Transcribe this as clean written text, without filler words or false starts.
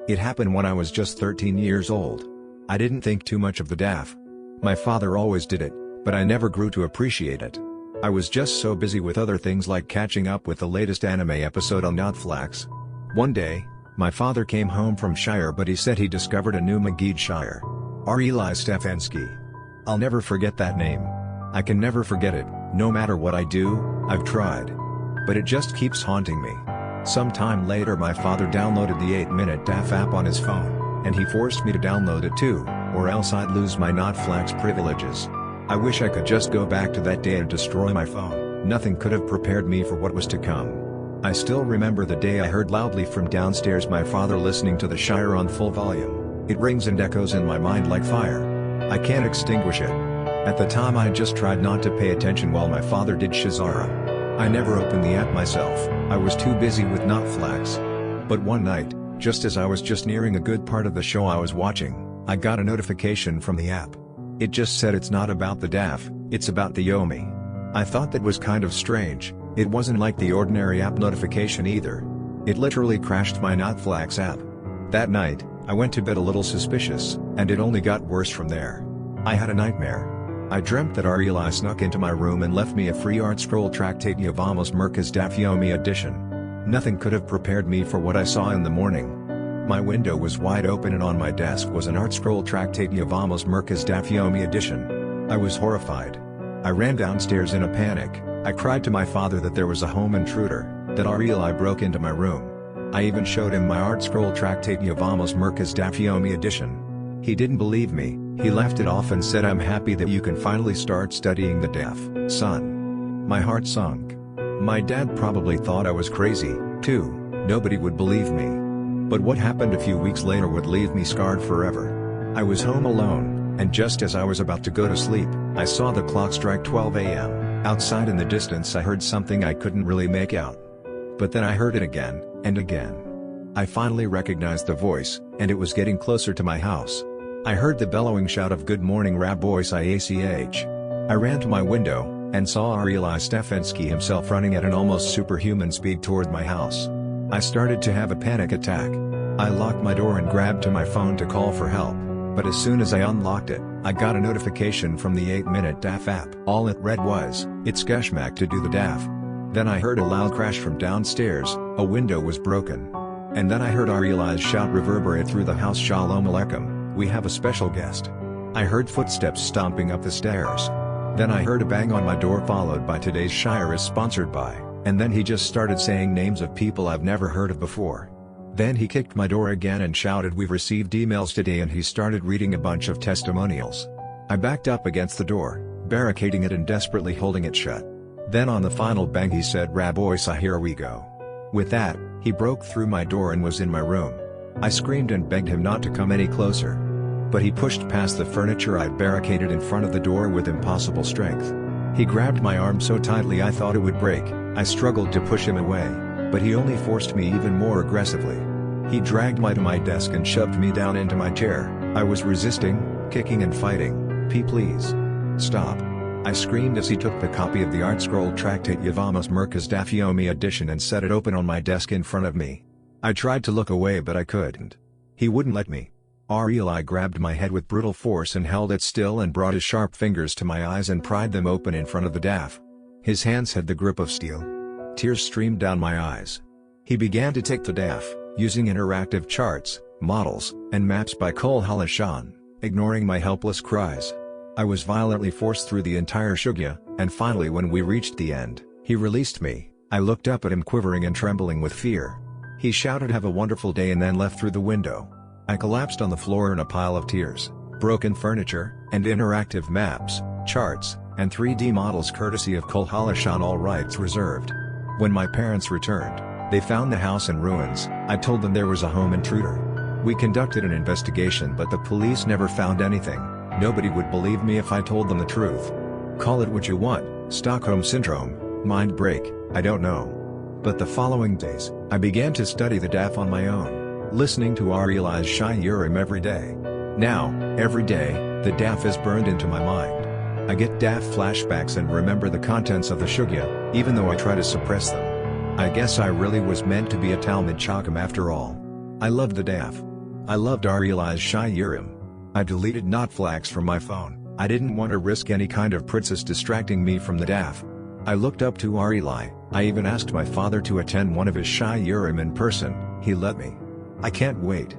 It happened when I was just 13 years old. I didn't think too much of the DAF. My father always did it, but I never grew to appreciate it. I was just so busy with other things like catching up with the latest anime episode on Netflix. One day, my father came home from Shire, but he said he discovered a new Magid Shire. Eli Stefanski. I'll never forget that name. I can never forget it, no matter what I do. I've tried. But it just keeps haunting me. Sometime later my father downloaded the 8-minute DAF app on his phone, and he forced me to download it too, or else I'd lose my Netflix privileges. I wish I could just go back to that day and destroy my phone. Nothing could have prepared me for what was to come. I still remember the day I heard loudly from downstairs my father listening to the Shire on full volume. It rings and echoes in my mind like fire. I can't extinguish it. At the time I just tried not to pay attention while my father did Shazara. I never opened the app myself, I was too busy with Netflix. But one night, just as I was just nearing a good part of the show I was watching, I got a notification from the app. It just said it's not about the DAF, it's about the Yomi. I thought that was kind of strange. It wasn't like the ordinary app notification either. It literally crashed my Netflix app. That night, I went to bed a little suspicious, and it only got worse from there. I had a nightmare. I dreamt that Eli snuck into my room and left me a free art scroll tractate Yavamos Merkaz Daf Yomi edition. Nothing could have prepared me for what I saw in the morning. My window was wide open and on my desk was an art scroll tractate Yavamos Merkaz Daf Yomi edition. I was horrified. I ran downstairs in a panic. I cried to my father that there was a home intruder, that Eli broke into my room. I even showed him my art scroll tractate Yavamos Merkaz Daf Yomi edition. He didn't believe me. He laughed it off and said, "I'm happy that you can finally start studying the DAF, son." My heart sunk. My dad probably thought I was crazy, too. Nobody would believe me. But what happened a few weeks later would leave me scarred forever. I was home alone, and just as I was about to go to sleep, I saw the clock strike 12 a.m. Outside in the distance I heard something I couldn't really make out. But then I heard it again, and again. I finally recognized the voice, and it was getting closer to my house. I heard the bellowing shout of "Good morning Rabbi Isach." I ran to my window, and saw Eli Stefanski himself running at an almost superhuman speed toward my house. I started to have a panic attack. I locked my door and grabbed to my phone to call for help, but as soon as I unlocked it, I got a notification from the 8-minute DAF app. All it read was, "It's Geshmak to do the DAF." Then I heard a loud crash from downstairs, a window was broken. And then I heard Eli's shout reverberate through the house, "Shalom Aleichem. We have a special guest." I heard footsteps stomping up the stairs. Then I heard a bang on my door followed by "Today's Shire is sponsored by," and then he just started saying names of people I've never heard of before. Then he kicked my door again and shouted, "We've received emails today," and he started reading a bunch of testimonials. I backed up against the door, barricading it and desperately holding it shut. Then on the final bang he said, "Rabbi, so here we go." With that, he broke through my door and was in my room. I screamed and begged him not to come any closer. But he pushed past the furniture I'd barricaded in front of the door with impossible strength. He grabbed my arm so tightly I thought it would break. I struggled to push him away, but he only forced me even more aggressively. He dragged me to my desk and shoved me down into my chair. I was resisting, kicking and fighting. Please. Stop. I screamed as he took the copy of the art scroll tractate Yavamos Merkaz Daf Yomi edition and set it open on my desk in front of me. I tried to look away but I couldn't. He wouldn't let me. Eli grabbed my head with brutal force and held it still and brought his sharp fingers to my eyes and pried them open in front of the DAF. His hands had the grip of steel. Tears streamed down my eyes. He began to take the DAF, using interactive charts, models, and maps by Kol Halashan, ignoring my helpless cries. I was violently forced through the entire shugya, and finally when we reached the end, he released me. I looked up at him quivering and trembling with fear. He shouted, "Have a wonderful day," and then left through the window. I collapsed on the floor in a pile of tears, broken furniture, and interactive maps, charts, and 3D models courtesy of Kol Halashan, all rights reserved. When my parents returned, they found the house in ruins. I told them there was a home intruder. We conducted an investigation but the police never found anything. Nobody would believe me if I told them the truth. Call it what you want, Stockholm Syndrome, mind break, I don't know. But the following days, I began to study the DAF on my own, listening to Eli's Shai Urim every day. Now, every day, the DAF is burned into my mind. I get DAF flashbacks and remember the contents of the shugya, even though I try to suppress them. I guess I really was meant to be a Talmid Chacham after all. I love the DAF. I loved Arielai's Shy Urim. I deleted Notflax from my phone. I didn't want to risk any kind of princess distracting me from the DAF. I looked up to Arielai. I even asked my father to attend one of his Shy Urim in person. He let me. I can't wait.